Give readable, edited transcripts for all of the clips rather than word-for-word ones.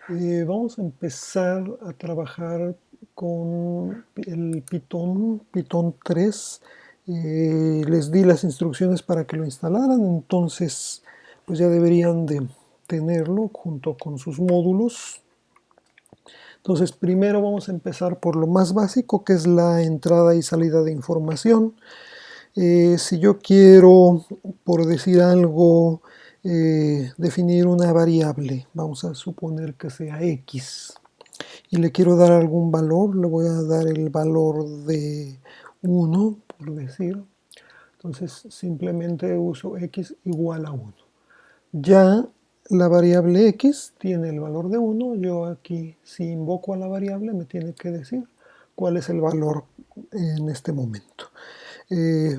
Vamos a empezar a trabajar con el Python 3. Les di las instrucciones para que lo instalaran, entonces pues ya deberían de tenerlo junto con sus módulos. Entonces primero vamos a empezar por lo más básico, que es la entrada y salida de información. Si yo quiero, por decir algo, definir una variable, vamos a suponer que sea x, y le quiero dar algún valor, le voy a dar el valor de 1, por decir. Entonces simplemente uso x igual a 1. Ya la variable x tiene el valor de 1. Yo aquí, si invoco a la variable, me tiene que decir cuál es el valor en este momento.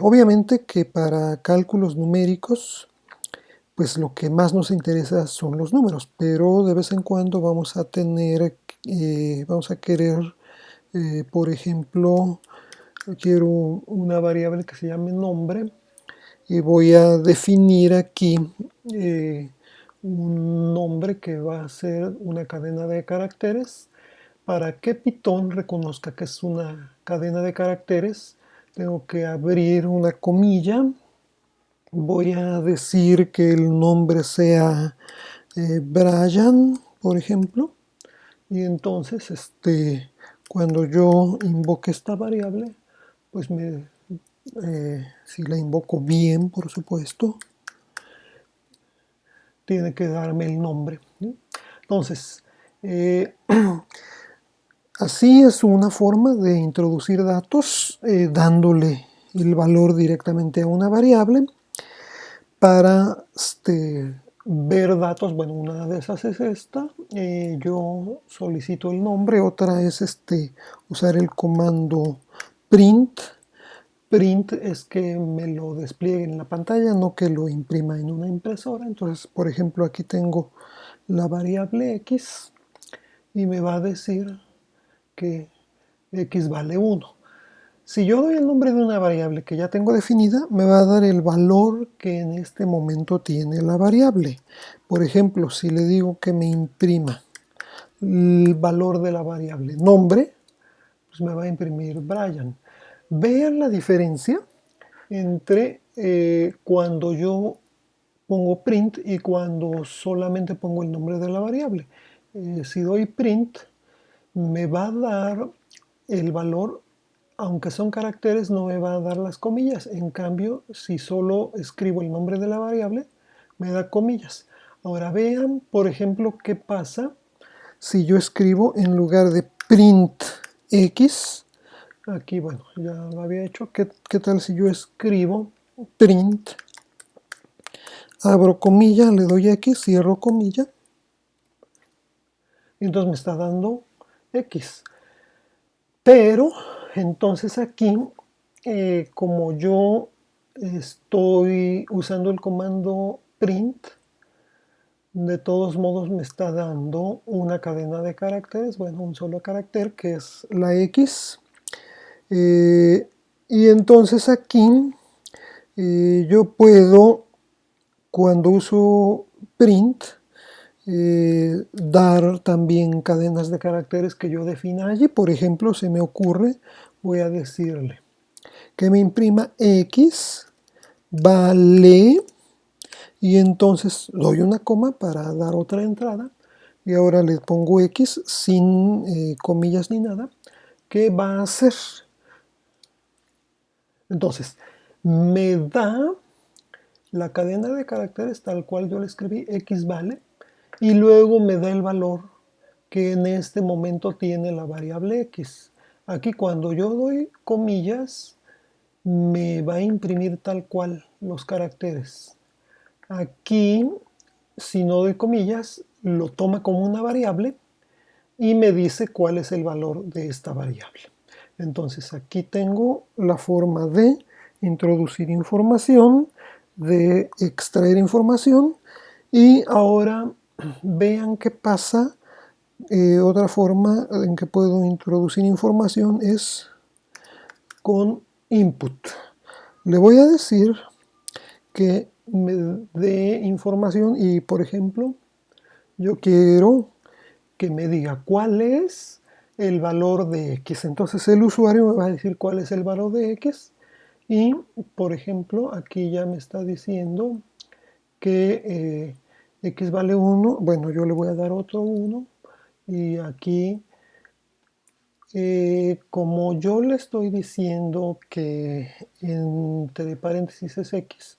Obviamente que para cálculos numéricos, pues lo que más nos interesa son los números, pero de vez en cuando vamos a tener, vamos a querer, por ejemplo, quiero una variable que se llame nombre y voy a definir aquí eh, un nombre que va a ser una cadena de caracteres. Para que Python reconozca que es una cadena de caracteres, tengo que abrir una comilla. Voy a decir que el nombre sea Brian, por ejemplo, y entonces cuando yo invoque esta variable, pues si la invoco bien, por supuesto, tiene que darme el nombre, ¿sí? Entonces, así es una forma de introducir datos dándole el valor directamente a una variable. Para ver datos, bueno, una de esas es esta. Yo solicito el nombre, otra es usar el comando print. Print es que me lo despliegue en la pantalla, no que lo imprima en una impresora. Entonces, por ejemplo, aquí tengo la variable x y me va a decir que x vale 1. Si yo doy el nombre de una variable que ya tengo definida, me va a dar el valor que en este momento tiene la variable. Por ejemplo, si le digo que me imprima el valor de la variable nombre, pues me va a imprimir Brian. Vean la diferencia entre cuando yo pongo print y cuando solamente pongo el nombre de la variable. Si doy print, me va a dar el valor, aunque son caracteres, no me va a dar las comillas. En cambio, si solo escribo el nombre de la variable, me da comillas. Ahora vean, por ejemplo, qué pasa si yo escribo en lugar de print x. Aquí, bueno, ya lo había hecho. ¿Qué tal si yo escribo print, abro comilla, le doy x, cierro comilla, y entonces me está dando x? Pero entonces aquí, como yo estoy usando el comando print, de todos modos me está dando una cadena de caracteres, bueno, un solo carácter que es la x. Eh, y entonces aquí yo puedo, cuando uso print, dar también cadenas de caracteres que yo defina allí. Por ejemplo, se me ocurre, voy a decirle que me imprima x vale, y entonces doy una coma para dar otra entrada, y ahora le pongo x sin comillas ni nada. ¿Qué va a hacer? Entonces, me da la cadena de caracteres tal cual yo le escribí, x vale, y luego me da el valor que en este momento tiene la variable x. Aquí cuando yo doy comillas, me va a imprimir tal cual los caracteres. Aquí, si no doy comillas, lo toma como una variable y me dice cuál es el valor de esta variable. Entonces aquí tengo la forma de introducir información, de extraer información, y ahora vean qué pasa. Otra forma en que puedo introducir información es con input. Le voy a decir que me dé información y, por ejemplo, yo quiero que me diga cuál es el valor de x. Entonces el usuario me va a decir cuál es el valor de x y, por ejemplo, aquí ya me está diciendo que x vale 1. Bueno, yo le voy a dar otro 1 y aquí, como yo le estoy diciendo que entre paréntesis es x,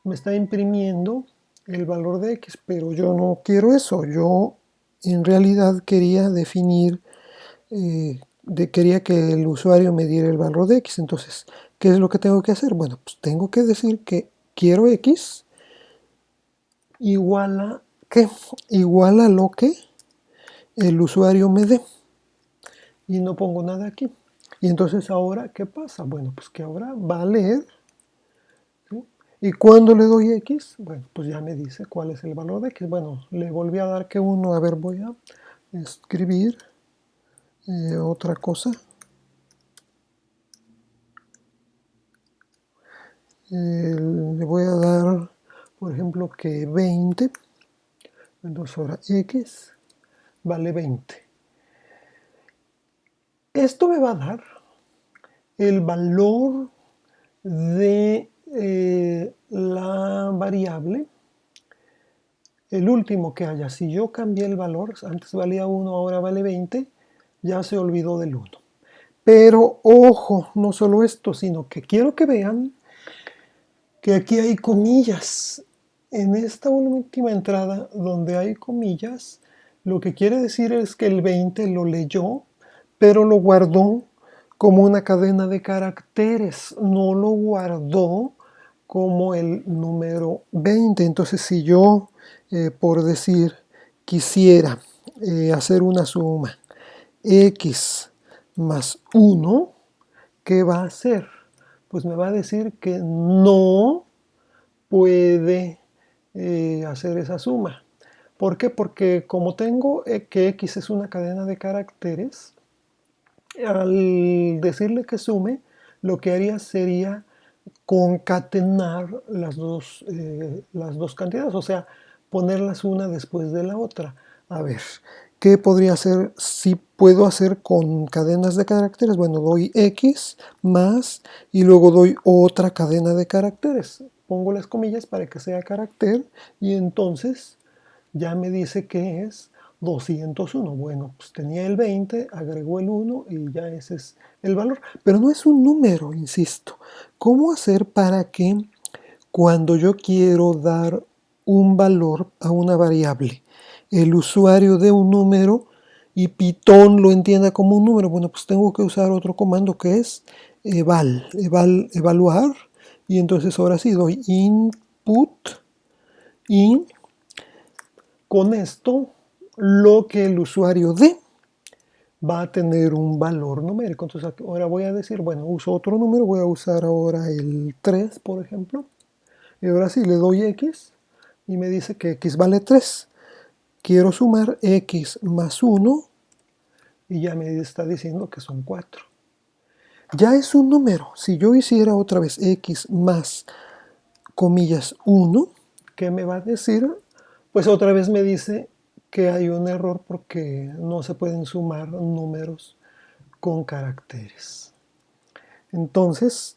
me está imprimiendo el valor de x, pero yo no quiero eso. Yo en realidad quería definir, quería que el usuario me diera el valor de x. Entonces, ¿qué es lo que tengo que hacer? Bueno, pues tengo que decir que quiero x igual a ¿qué? Igual a lo que el usuario me dé. Y no pongo nada aquí. Y entonces ahora, ¿qué pasa? Bueno, pues que ahora va a leer. ¿Sí? Y cuando le doy x, bueno, pues ya me dice cuál es el valor de x. Bueno, le volví a dar que 1. A ver, voy a escribir otra cosa. Le voy a dar, por ejemplo, que 20. Entonces ahora x vale 20. Esto me va a dar el valor de la variable, el último que haya. Si yo cambié el valor, antes valía 1, ahora vale 20, ya se olvidó del 1. Pero ojo, no solo esto, sino que quiero que vean que aquí hay comillas. En esta última entrada donde hay comillas, lo que quiere decir es que el 20 lo leyó, pero lo guardó como una cadena de caracteres, no lo guardó como el número 20. Entonces, si yo, por decir, quisiera hacer una suma x más 1, ¿qué va a hacer? Pues me va a decir que no puede hacer esa suma. ¿Por qué? Porque como tengo que x es una cadena de caracteres, al decirle que sume, lo que haría sería concatenar las dos cantidades, o sea, ponerlas una después de la otra. A ver, ¿qué podría hacer si puedo hacer con cadenas de caracteres? Bueno, doy x más y luego doy otra cadena de caracteres. Pongo las comillas para que sea carácter y entonces ya me dice que es 201. Bueno, pues tenía el 20, agregó el 1 y ya ese es el valor. Pero no es un número, insisto. ¿Cómo hacer para que cuando yo quiero dar un valor a una variable, el usuario dé un número y Python lo entienda como un número? Bueno, pues tengo que usar otro comando que es evaluar. Y entonces ahora sí doy input y con esto, lo que el usuario dé va a tener un valor numérico. Entonces ahora voy a decir, bueno, uso otro número, voy a usar ahora el 3, por ejemplo. Y ahora sí, le doy x y me dice que x vale 3. Quiero sumar x más 1 y ya me está diciendo que son 4. Ya es un número. Si yo hiciera otra vez x más, comillas, 1, ¿qué me va a decir? Pues otra vez me dice que hay un error porque no se pueden sumar números con caracteres. Entonces,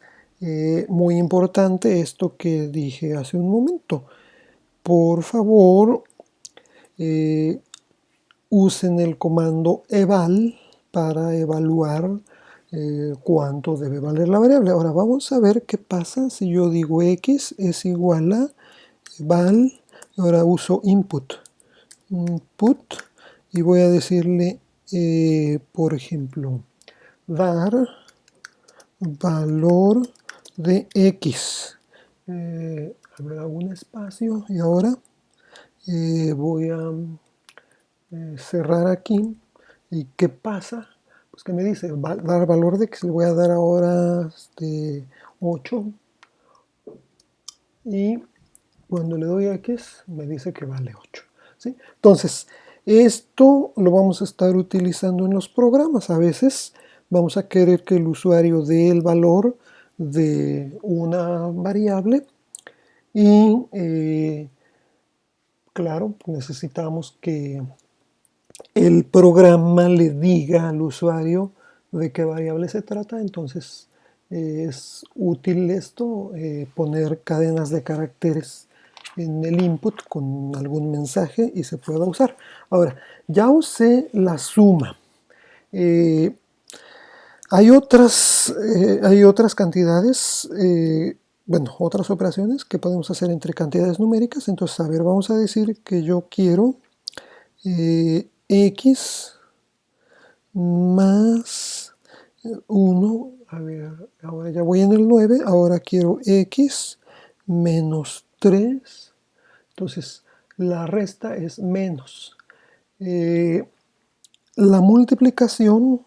muy importante esto que dije hace un momento. Por favor, usen el comando eval para evaluar cuánto debe valer la variable. Ahora vamos a ver qué pasa si yo digo x es igual a eval. Ahora uso input y voy a decirle, por ejemplo, dar valor de x. Habrá un espacio y ahora voy a cerrar aquí. ¿Y qué pasa? Pues que me dice dar valor de x, le voy a dar ahora 8 y cuando le doy a x me dice que vale 8. ¿Sí? Entonces, esto lo vamos a estar utilizando en los programas. A veces vamos a querer que el usuario dé el valor de una variable y claro, necesitamos que el programa le diga al usuario de qué variable se trata. Entonces es útil esto, poner cadenas de caracteres en el input con algún mensaje y se pueda usar. Ahora, ya usé la suma. Eh, hay otras cantidades, bueno, otras operaciones que podemos hacer entre cantidades numéricas. Entonces, a ver, vamos a decir que yo quiero x más 1. A ver, ahora ya voy en el 9. Ahora quiero x menos 3. Entonces, la resta es menos. La multiplicación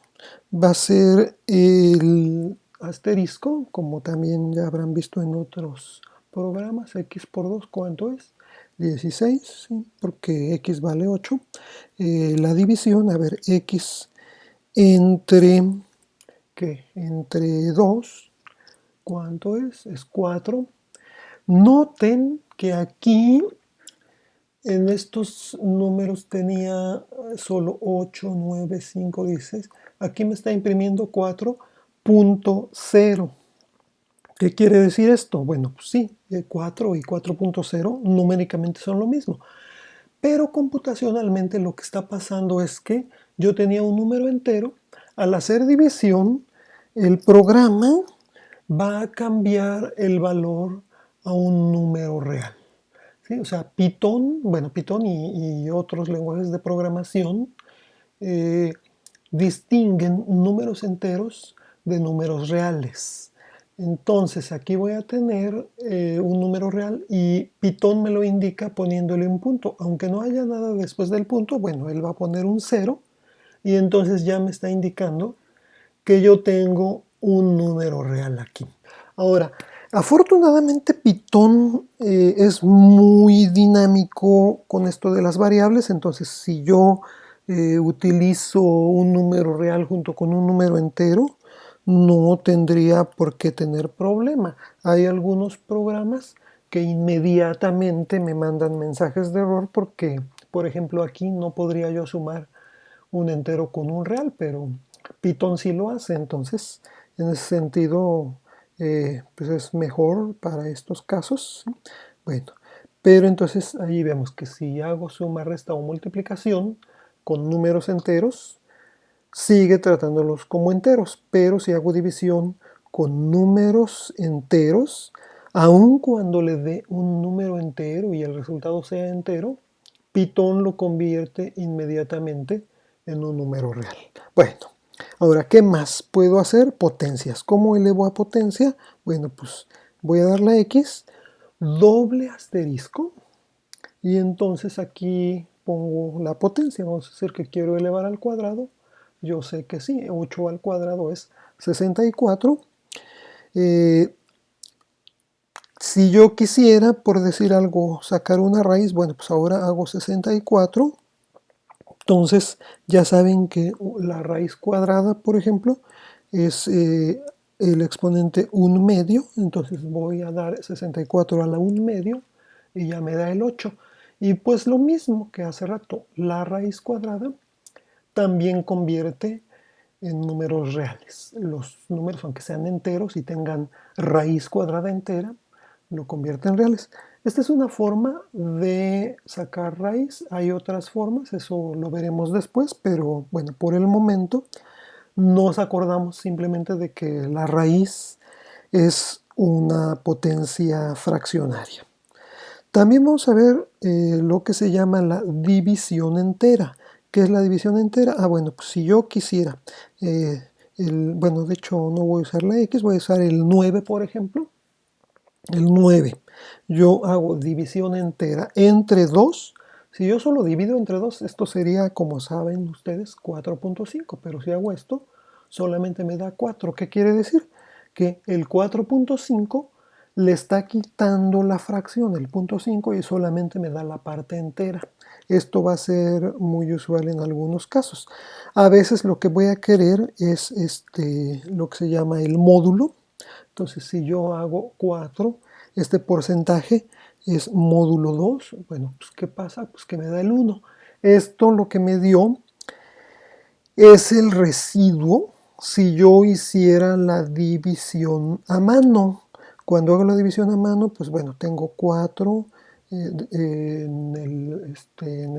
va a ser el asterisco, como también ya habrán visto en otros programas. X por 2, ¿cuánto es? 16, ¿sí? Porque x vale 8. La división, a ver, x entre, ¿qué? Entre 2, ¿cuánto es? Es 4. Noten que aquí en estos números tenía solo 8, 9, 5, 16. Aquí me está imprimiendo 4.0. ¿Qué quiere decir esto? Bueno, pues sí, 4 y 4.0 numéricamente son lo mismo. Pero computacionalmente lo que está pasando es que yo tenía un número entero. Al hacer división, el programa va a cambiar el valor a un número real. ¿Sí? O sea, Python, bueno, Python y otros lenguajes de programación eh, distinguen números enteros de números reales. Entonces aquí voy a tener un número real y Python me lo indica poniéndole un punto. Aunque no haya nada después del punto, bueno, él va a poner un cero y entonces ya me está indicando que yo tengo un número real aquí. Ahora, afortunadamente Python es muy dinámico con esto de las variables. Entonces si yo utilizo un número real junto con un número entero, no tendría por qué tener problema. Hay algunos programas que inmediatamente me mandan mensajes de error porque, por ejemplo, aquí no podría yo sumar un entero con un real, pero Python sí lo hace. Entonces, en ese sentido, pues es mejor para estos casos. Bueno, pero entonces ahí vemos que si hago suma, resta o multiplicación con números enteros, sigue tratándolos como enteros. Pero si hago división con números enteros, aun cuando le dé un número entero y el resultado sea entero, Python lo convierte inmediatamente en un número real. Bueno, ahora, ¿qué más puedo hacer? Potencias. ¿Cómo elevo a potencia? Bueno, pues voy a dar la X, doble asterisco, y entonces aquí pongo la potencia. Vamos a decir que quiero elevar al cuadrado. Yo sé que sí, 8 al cuadrado es 64. Eh, si yo quisiera, por decir algo, sacar una raíz, bueno, pues ahora hago 64. Entonces ya saben que la raíz cuadrada, por ejemplo, es el exponente 1 medio. Entonces voy a dar 64 a la 1 medio y ya me da el 8. Y pues lo mismo que hace rato, la raíz cuadrada también convierte en números reales. Los números, aunque sean enteros y tengan raíz cuadrada entera, lo convierte en reales. Esta es una forma de sacar raíz. Hay otras formas, eso lo veremos después, pero bueno, por el momento nos acordamos simplemente de que la raíz es una potencia fraccionaria. También vamos a ver lo que se llama la división entera. ¿Qué es la división entera? Ah, bueno, pues si yo quisiera, bueno, de hecho no voy a usar la X, voy a usar el 9, por ejemplo. El 9. Yo hago división entera entre 2. Si yo solo divido entre 2, esto sería, como saben ustedes, 4.5. Pero si hago esto, solamente me da 4. ¿Qué quiere decir? Que el 4.5 le está quitando la fracción, el punto 5, y solamente me da la parte entera. Esto va a ser muy usual en algunos casos. A veces lo que voy a querer es lo que se llama el módulo. Entonces, si yo hago 4, este porcentaje es módulo 2. Bueno, pues ¿qué pasa? Pues que me da el 1. Esto lo que me dio es el residuo si yo hiciera la división a mano. Cuando hago la división a mano, pues bueno, tengo 4 en el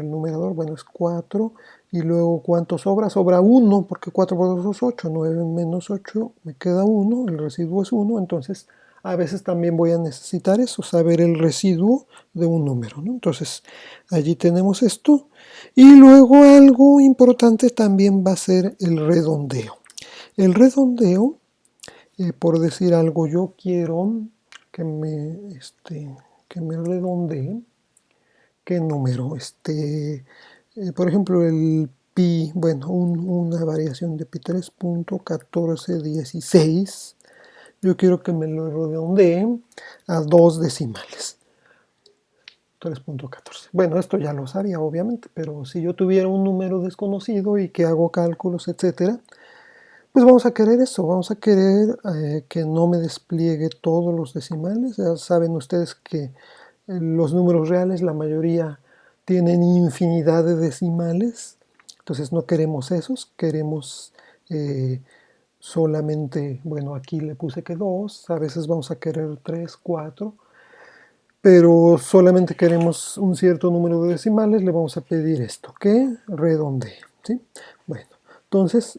numerador, bueno, es 4. Y luego, ¿cuánto sobra? Sobra 1, porque 4 por 2 es 8. 9 menos 8 me queda 1, el residuo es 1. Entonces, a veces también voy a necesitar eso, saber el residuo de un número, ¿no? Entonces, allí tenemos esto. Y luego algo importante también va a ser el redondeo. El redondeo, por decir algo, yo quiero que que me redondee. ¿Qué número? Por ejemplo, el pi, bueno, una variación de pi 3.1416. Yo quiero que me lo redondee a 2 decimales. 3.14. Bueno, esto ya lo sabía, obviamente, pero si yo tuviera un número desconocido y que hago cálculos, etcétera, pues vamos a querer eso, vamos a querer que no me despliegue todos los decimales. Ya saben ustedes que los números reales, la mayoría tienen infinidad de decimales, entonces no queremos esos, queremos solamente, bueno, aquí le puse que 2, a veces vamos a querer 3, 4, pero solamente queremos un cierto número de decimales, le vamos a pedir esto, que redondee, ¿sí? Bueno, entonces,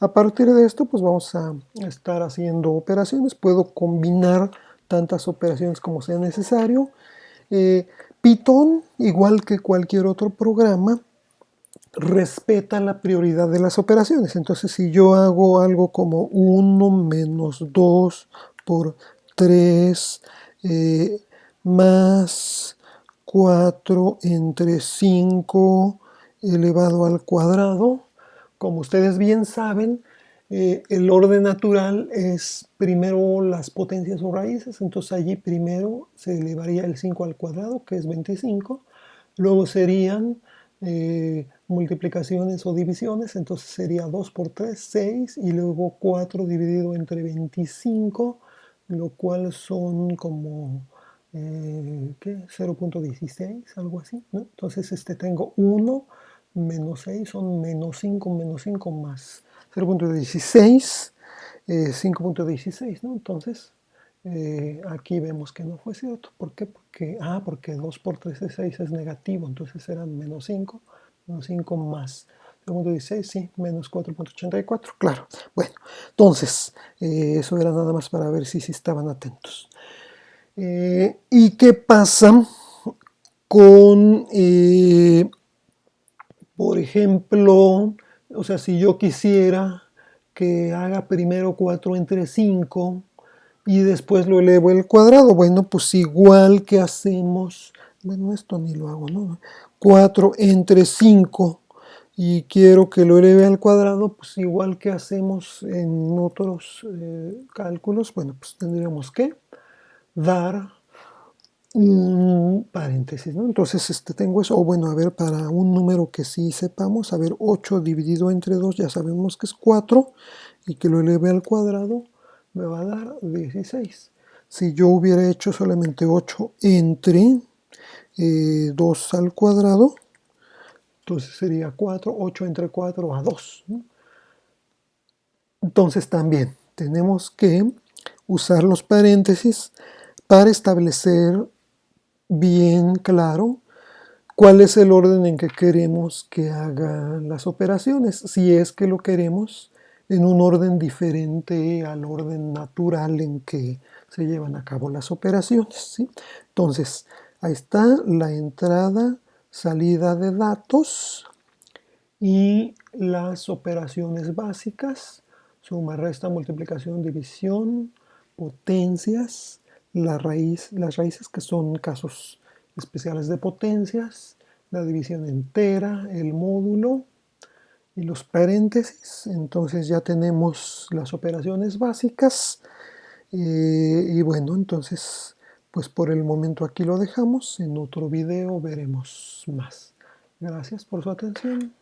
a partir de esto, pues vamos a estar haciendo operaciones. Puedo combinar tantas operaciones como sea necesario. Python, igual que cualquier otro programa, respeta la prioridad de las operaciones. Entonces, si yo hago algo como 1 menos 2 por 3 más 4 entre 5 elevado al cuadrado, como ustedes bien saben, el orden natural es primero las potencias o raíces, entonces allí primero se elevaría el 5 al cuadrado, que es 25, luego serían multiplicaciones o divisiones, entonces sería 2 por 3, 6, y luego 4 dividido entre 25, lo cual son como ¿qué? 0.16, algo así, ¿no? Entonces tengo 1 menos 6 son menos 5 más 0.16, 5.16, ¿no? Entonces, aquí vemos que no fue cierto. ¿Por qué? Porque 2 por 3 es 6, es negativo, entonces eran menos 5 más 0.16, sí, menos 4.84, claro. Bueno, entonces, eso era nada más para ver si estaban atentos. ¿Y qué pasa con, por ejemplo, o sea, si yo quisiera que haga primero 4 entre 5 y después lo elevo al cuadrado? Bueno, pues igual que hacemos, bueno, esto ni lo hago, ¿no? 4 entre 5 y quiero que lo eleve al cuadrado, pues igual que hacemos en otros cálculos, bueno, pues tendríamos que dar un paréntesis, ¿no? Entonces tengo eso, o bueno, a ver, para un número que sí sepamos, a ver, 8 dividido entre 2, ya sabemos que es 4, y que lo eleve al cuadrado, me va a dar 16. Si yo hubiera hecho solamente 8 entre 2 al cuadrado, entonces sería 4, 8 entre 4 a 2, ¿no? Entonces también tenemos que usar los paréntesis para establecer bien claro cuál es el orden en que queremos que haga las operaciones, si es que lo queremos en un orden diferente al orden natural en que se llevan a cabo las operaciones, ¿sí? Entonces, ahí está la entrada, salida de datos y las operaciones básicas: suma, resta, multiplicación, división, potencias, las raíces, que son casos especiales de potencias, la división entera, el módulo y los paréntesis. Entonces ya tenemos las operaciones básicas. Y bueno, entonces pues por el momento aquí lo dejamos. En otro video veremos más. Gracias por su atención.